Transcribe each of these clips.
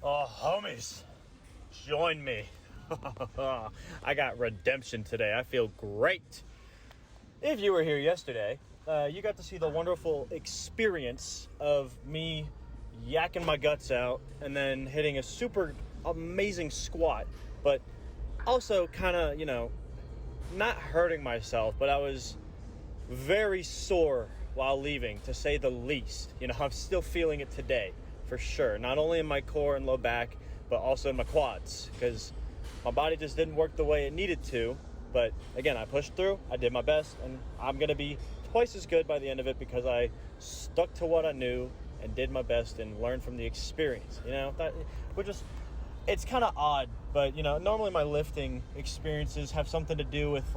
Oh, homies, join me. I got redemption today. I feel great. If you were here yesterday, you got to see the wonderful experience of me yakking my guts out and then hitting a super amazing squat, but also kind of, not hurting myself, but I was very sore while leaving, to say the least. I'm still feeling it today. For sure, not only in my core and low back, but also in my quads, because my body just didn't work the way it needed to. But again, I pushed through, I did my best, and I'm going to be twice as good by the end of it because I stuck to what I knew and did my best and learned from the experience. It's kind of odd, but normally my lifting experiences have something to do with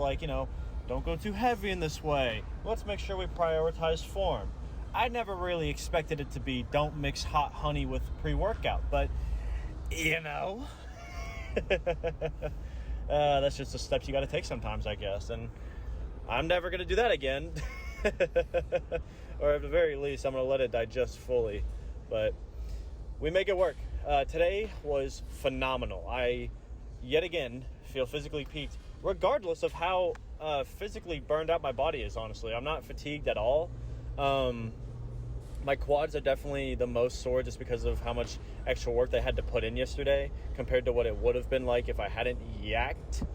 don't go too heavy in this way. Let's make sure we prioritize form. I never really expected it to be don't mix hot honey with pre-workout, but that's just the steps you got to take sometimes, I guess, and I'm never going to do that again. Or at the very least, I'm going to let it digest fully, but we make it work. Today was phenomenal. I, yet again, feel physically peaked, regardless of how physically burned out my body is, honestly. I'm not fatigued at all. My quads are definitely the most sore just because of how much extra work they had to put in yesterday compared to what it would have been like if I hadn't yacked.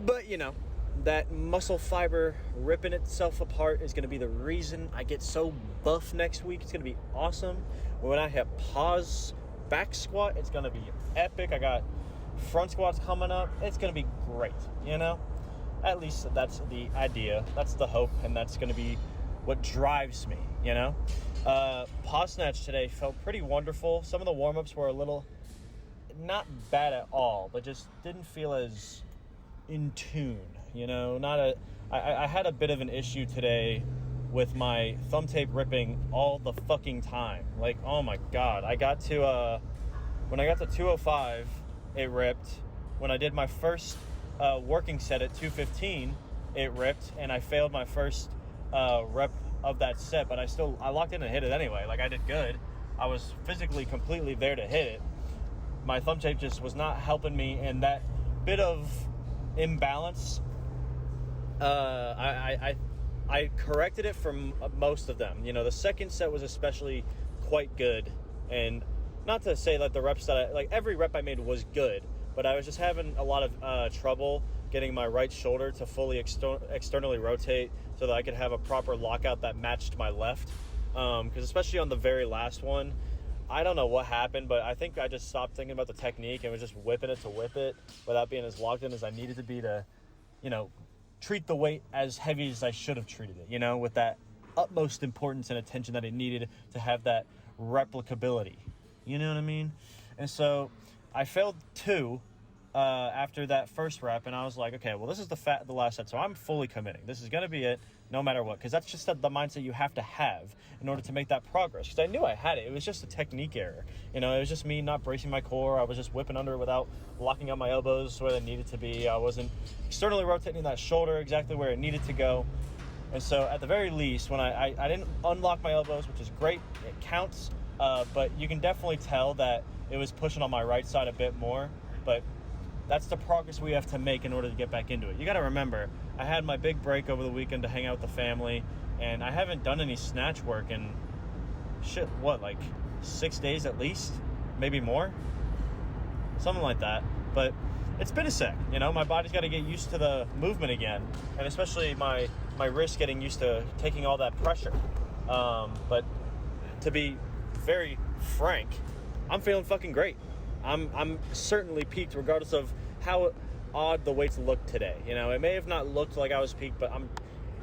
But, that muscle fiber ripping itself apart is going to be the reason I get so buff next week. It's going to be awesome. When I hit pause back squat, it's going to be epic. I got front squats coming up. It's going to be great, At least that's the idea. That's the hope, and that's going to be what drives me, Pause snatch today felt pretty wonderful. Some of the warm-ups were a little not bad at all, but just didn't feel as in tune, I had a bit of an issue today with my thumb tape ripping all the fucking time. Like, oh my god. I got to when I got to 205, it ripped. When I did my first working set at 215, it ripped, and I failed my first rep of that set, but I locked in and hit it anyway. Like, I did good. I was physically completely there to hit it. My thumb tape just was not helping me, and that bit of imbalance, I corrected it from most of them. The second set was especially quite good, and not to say that the reps that every rep I made was good, but I was just having a lot of trouble getting my right shoulder to fully externally rotate so that I could have a proper lockout that matched my left. Because especially on the very last one, I don't know what happened, but I think I just stopped thinking about the technique and was just whipping it to whip it without being as locked in as I needed to be to, treat the weight as heavy as I should have treated it, with that utmost importance and attention that it needed to have that replicability. You know what I mean? And so I failed two after that first rep, and I was like, okay, well, this is the last set, so I'm fully committing. This is going to be it, no matter what, because that's just the mindset you have to have in order to make that progress, because I knew I had it. It was just a technique error. It was just me not bracing my core. I was just whipping under without locking up my elbows where they needed to be. I wasn't externally rotating that shoulder exactly where it needed to go. And so at the very least, when I didn't unlock my elbows, which is great, it counts, but you can definitely tell that it was pushing on my right side a bit more, but that's the progress we have to make in order to get back into it. You got to remember, I had my big break over the weekend to hang out with the family, and I haven't done any snatch work in, 6 days at least? Maybe more? Something like that. But it's been a sec, my body's got to get used to the movement again, and especially my wrist getting used to taking all that pressure. But to be very frank, I'm feeling fucking great. I'm certainly peaked regardless of how odd the weights look today. It may have not looked like I was peaked, but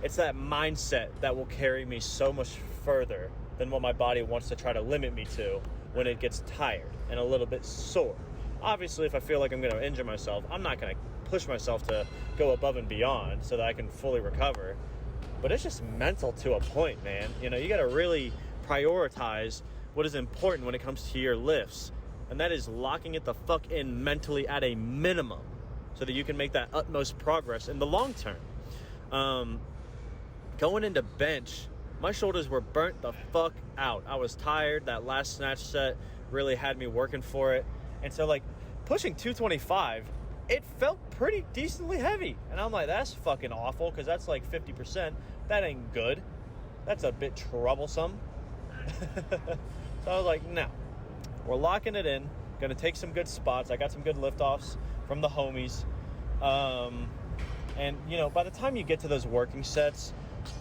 it's that mindset that will carry me so much further than what my body wants to try to limit me to when it gets tired and a little bit sore. Obviously, if I feel like I'm going to injure myself, I'm not going to push myself to go above and beyond so that I can fully recover. But it's just mental to a point, man. You got to really prioritize what is important when it comes to your lifts. And that is locking it the fuck in mentally at a minimum so that you can make that utmost progress in the long term. Going into bench, my shoulders were burnt the fuck out. I was tired. That last snatch set really had me working for it. And so, like, pushing 225, it felt pretty decently heavy. And I'm like, that's fucking awful, because that's like 50%. That ain't good. That's a bit troublesome. So I was like, no. We're locking it in. Going to take some good spots. I got some good liftoffs from the homies. And, you know, by the time you get to those working sets,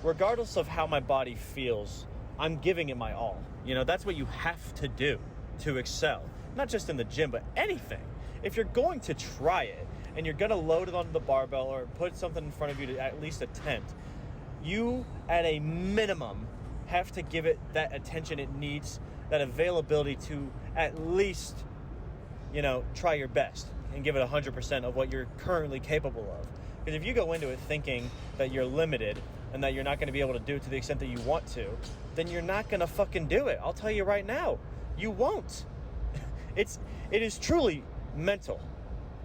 regardless of how my body feels, I'm giving it my all. You know, that's what you have to do to excel. Not just in the gym, but anything. If you're going to try it and you're going to load it onto the barbell or put something in front of you to at least attempt, you, at a minimum, have to give it that attention it needs, that availability to at least, you know, try your best and give it 100% of what you're currently capable of. Because if you go into it thinking that you're limited and that you're not going to be able to do it to the extent that you want to, then you're not going to fucking do it. I'll tell you right now, you won't. It is truly mental.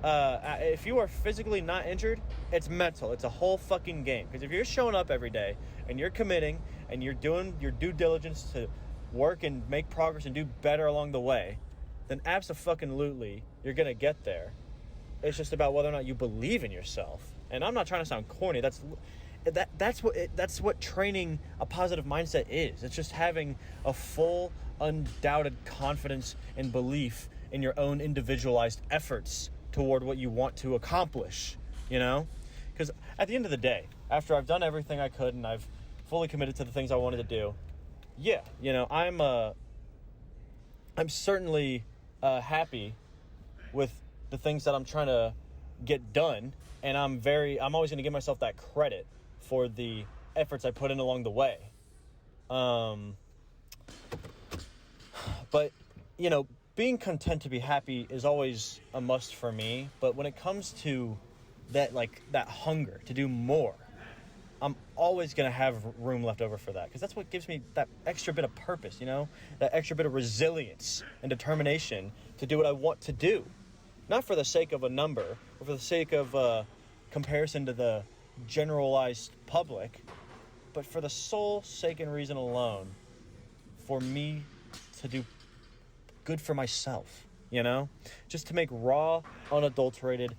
If you are physically not injured, it's mental. It's a whole fucking game. Because if you're showing up every day and you're committing and you're doing your due diligence to work and make progress and do better along the way, then abso-fucking-lutely you're going to get there. It's just about whether or not you believe in yourself. And I'm not trying to sound corny. That's what training a positive mindset is. It's just having a full, undoubted confidence and belief in your own individualized efforts toward what you want to accomplish, you know? Because at the end of the day, after I've done everything I could and I've fully committed to the things I wanted to do, yeah, you know, I'm certainly happy with the things that I'm trying to get done, and I'm always going to give myself that credit for the efforts I put in along the way. But, you know, being content to be happy is always a must for me. But when it comes to that hunger to do more, I'm always going to have room left over for that. Because that's what gives me that extra bit of purpose, you know? That extra bit of resilience and determination to do what I want to do. Not for the sake of a number, or for the sake of comparison to the generalized public, but for the sole sake and reason alone, for me to do good for myself, you know? Just to make raw, unadulterated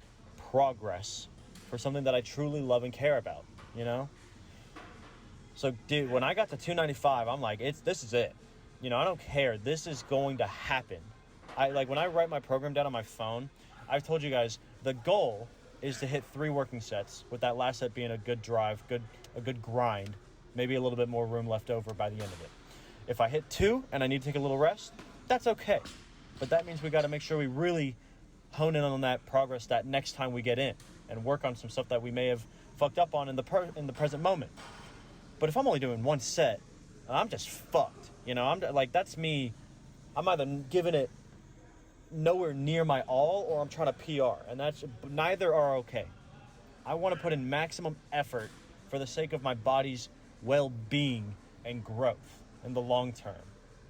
progress for something that I truly love and care about, you know? So, dude, when I got to 295, I'm like, this is it. You know, I don't care. This is going to happen. When I write my program down on my phone, I've told you guys, the goal is to hit 3 working sets, with that last set being a good drive, a good grind, maybe a little bit more room left over by the end of it. If I hit 2 and I need to take a little rest, that's okay. But that means we got to make sure we really hone in on that progress that next time we get in and work on some stuff that we may have fucked up on in the present moment. But if I'm only doing 1 set, I'm just fucked. You know, that's me. I'm either giving it nowhere near my all, or I'm trying to PR, and neither are okay. I want to put in maximum effort for the sake of my body's well-being and growth in the long term.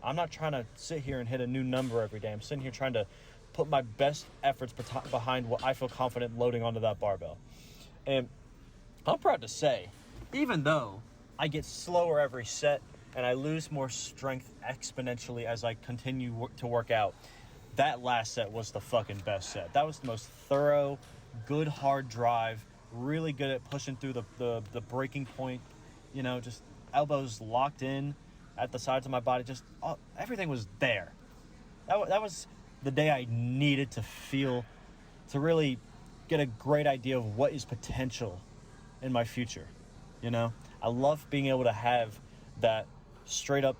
I'm not trying to sit here and hit a new number every day. I'm sitting here trying to put my best efforts behind what I feel confident loading onto that barbell. And I'm proud to say, even though I get slower every set and I lose more strength exponentially as I continue to work out, that last set was the fucking best set. That was the most thorough, good, hard drive, really good at pushing through the breaking point, you know, just elbows locked in at the sides of my body. Just everything was there. That was the day I needed to feel, to really get a great idea of what is potential in my future, you know? I love being able to have that straight up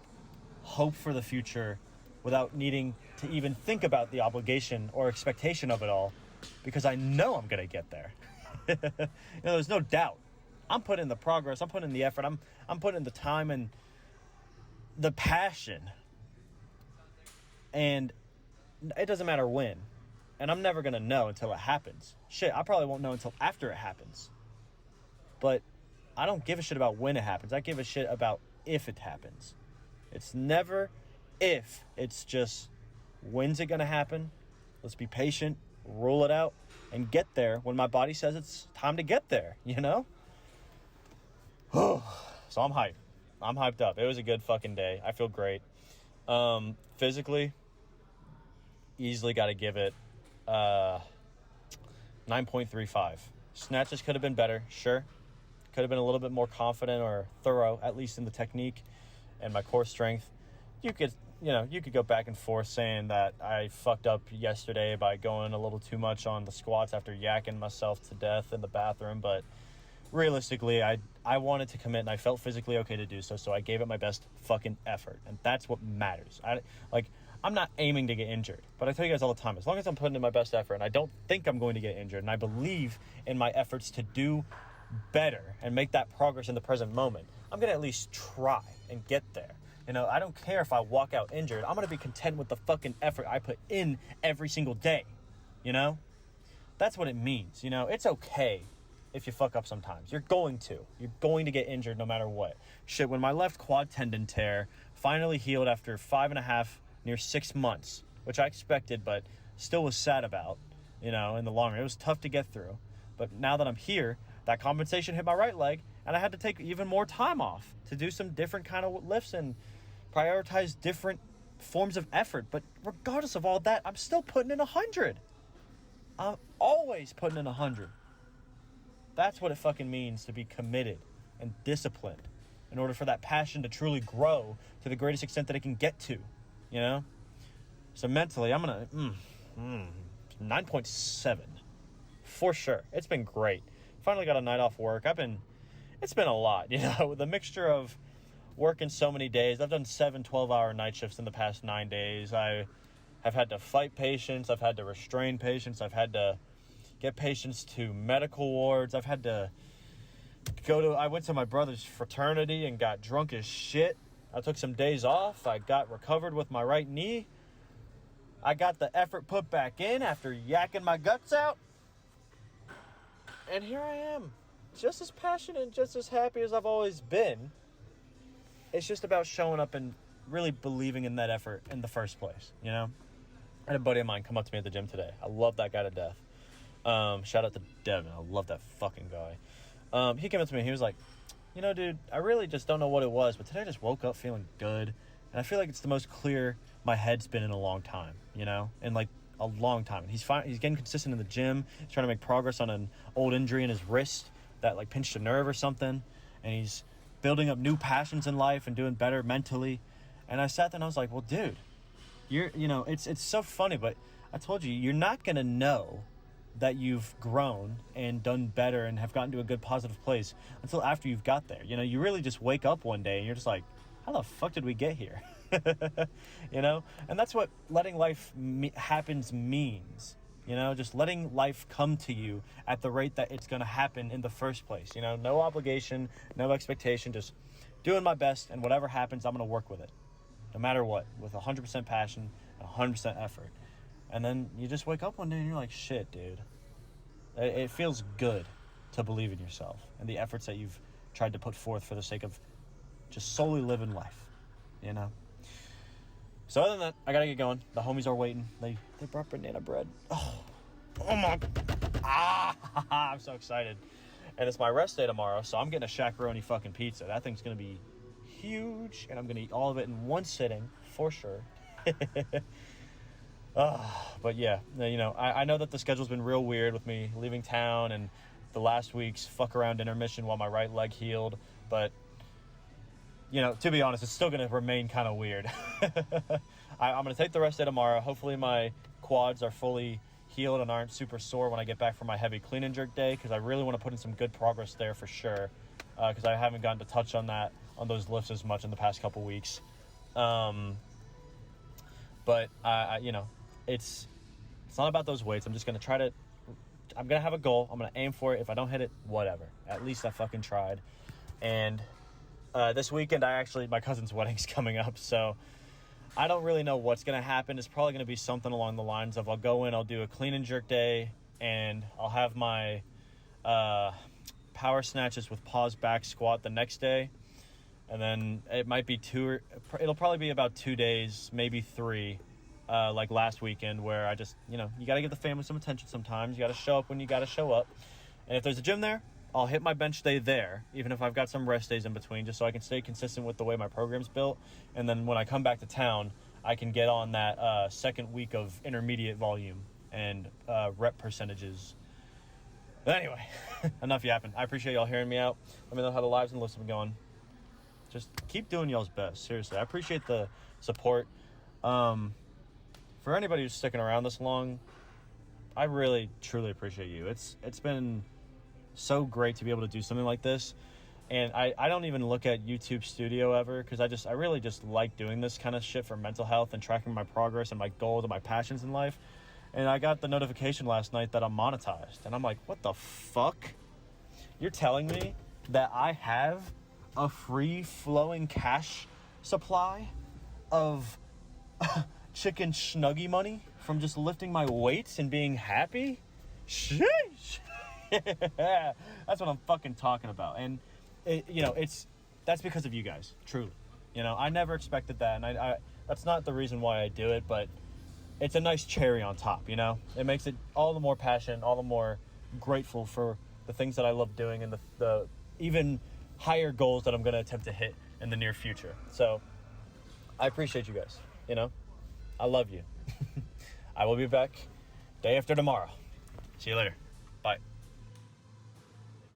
hope for the future without needing to even think about the obligation or expectation of it all, because I know I'm gonna get there. You know, there's no doubt. I'm putting in the progress, I'm putting in the effort, I'm putting in the time and the passion. And it doesn't matter when. And I'm never gonna know until it happens. Shit, I probably won't know until after it happens. But I don't give a shit about when it happens. I give a shit about if it happens. It's never if, it's just, when's it gonna happen? Let's be patient, rule it out, and get there when my body says it's time to get there, you know? So I'm hyped. I'm hyped up. It was a good fucking day. I feel great. Physically, easily got to give it 9.35. Snatches could have been better, sure. Could have been a little bit more confident or thorough, at least in the technique and my core strength. You could go back and forth saying that I fucked up yesterday by going a little too much on the squats after yakking myself to death in the bathroom, but realistically, I wanted to commit and I felt physically okay to do so, so I gave it my best fucking effort, and that's what matters. I'm not aiming to get injured, but I tell you guys all the time, as long as I'm putting in my best effort and I don't think I'm going to get injured and I believe in my efforts to do better and make that progress in the present moment, I'm going to at least try and get there. I don't care if I walk out injured. I'm going to be content with the fucking effort I put in every single day. That's what it means. It's okay if you fuck up sometimes. You're going to get injured no matter what. Shit, when my left quad tendon tear finally healed after 5.5, near 6 months, which I expected, but still was sad about, in the long run. It was tough to get through. But now that I'm here, that compensation hit my right leg, and I had to take even more time off to do some different kind of lifts and prioritize different forms of effort. But regardless of all that, I'm still putting in 100. I'm always putting in 100. That's what it fucking means to be committed and disciplined in order for that passion to truly grow to the greatest extent that it can get to, So mentally, I'm going to 9.7 for sure. It's been great. Finally got a night off work. It's been a lot, the mixture of working so many days. I've done 7 12-hour night shifts in the past 9 days. I have had to fight patients. I've had to restrain patients. I've had to get patients to medical wards. I've had to I went to my brother's fraternity and got drunk as shit. I took some days off. I got recovered with my right knee. I got the effort put back in after yakking my guts out. And here I am, just as passionate and just as happy as I've always been. It's just about showing up and really believing in that effort in the first place, I had a buddy of mine come up to me at the gym today. I love that guy to death. Shout out to Devin. I love that fucking guy. He came up to me and he was like, dude, I really just don't know what it was, but today I just woke up feeling good. And I feel like it's the most clear my head's been in a long time, and like a long time. And he's getting consistent in the gym. He's trying to make progress on an old injury in his wrist that like pinched a nerve or something. And he's building up new passions in life and doing better mentally. And I sat there and I was like, well, dude, it's so funny, but I told you, you're not going to know that you've grown and done better and have gotten to a good positive place until after you've got there. You really just wake up one day and you're just like, how the fuck did we get here? And that's what letting life happens means. Just letting life come to you at the rate that it's going to happen in the first place. No obligation, no expectation, just doing my best, and whatever happens, I'm going to work with it. No matter what, with 100% passion and 100% effort. And then you just wake up one day and you're like, shit, dude. It feels good to believe in yourself and the efforts that you've tried to put forth for the sake of just solely living life, So other than that, I gotta get going. The homies are waiting. They brought banana bread. Oh my, I'm so excited. And it's my rest day tomorrow, so I'm getting a shakaroni fucking pizza. That thing's gonna be huge, and I'm gonna eat all of it in one sitting, for sure. But yeah, I know that the schedule's been real weird with me leaving town and the last week's fuck around intermission while my right leg healed, but to be honest, it's still going to remain kind of weird. I'm going to take the rest day tomorrow. Hopefully my quads are fully healed and aren't super sore when I get back from my heavy clean and jerk day, because I really want to put in some good progress there for sure, because I haven't gotten to touch on those lifts as much in the past couple weeks. But it's not about those weights. I'm just going to I'm going to have a goal. I'm going to aim for it. If I don't hit it, whatever. At least I fucking tried. And this weekend, my cousin's wedding's coming up, so I don't really know what's going to happen. It's probably going to be something along the lines of I'll go in, I'll do a clean and jerk day, and I'll have my power snatches with pause back squat the next day. And then it might be it'll probably be about 2 days, maybe 3, like last weekend, where I just, you got to give the family some attention sometimes. You got to show up when you got to show up. And if there's a gym there, I'll hit my bench day there, even if I've got some rest days in between, just so I can stay consistent with the way my program's built. And then when I come back to town, I can get on that second week of intermediate volume and rep percentages. But anyway, enough yapping. I appreciate y'all hearing me out. Let me know how the lives and lists have been going. Just keep doing y'all's best. Seriously, I appreciate the support. For anybody who's sticking around this long, I really, truly appreciate you. It's been so great to be able to do something like this. And I don't even look at YouTube Studio ever, because I really just like doing this kind of shit for mental health and tracking my progress and my goals and my passions in life. And I got the notification last night that I'm monetized. And I'm like, what the fuck? You're telling me that I have a free-flowing cash supply of chicken snuggie money from just lifting my weights and being happy? Sheesh! That's what I'm fucking talking about. And, that's because of you guys, truly. I never expected that. And I that's not the reason why I do it, but it's a nice cherry on top, It makes it all the more passion, all the more grateful for the things that I love doing and the even higher goals that I'm going to attempt to hit in the near future. So I appreciate you guys, I love you. I will be back day after tomorrow. See you later. Bye.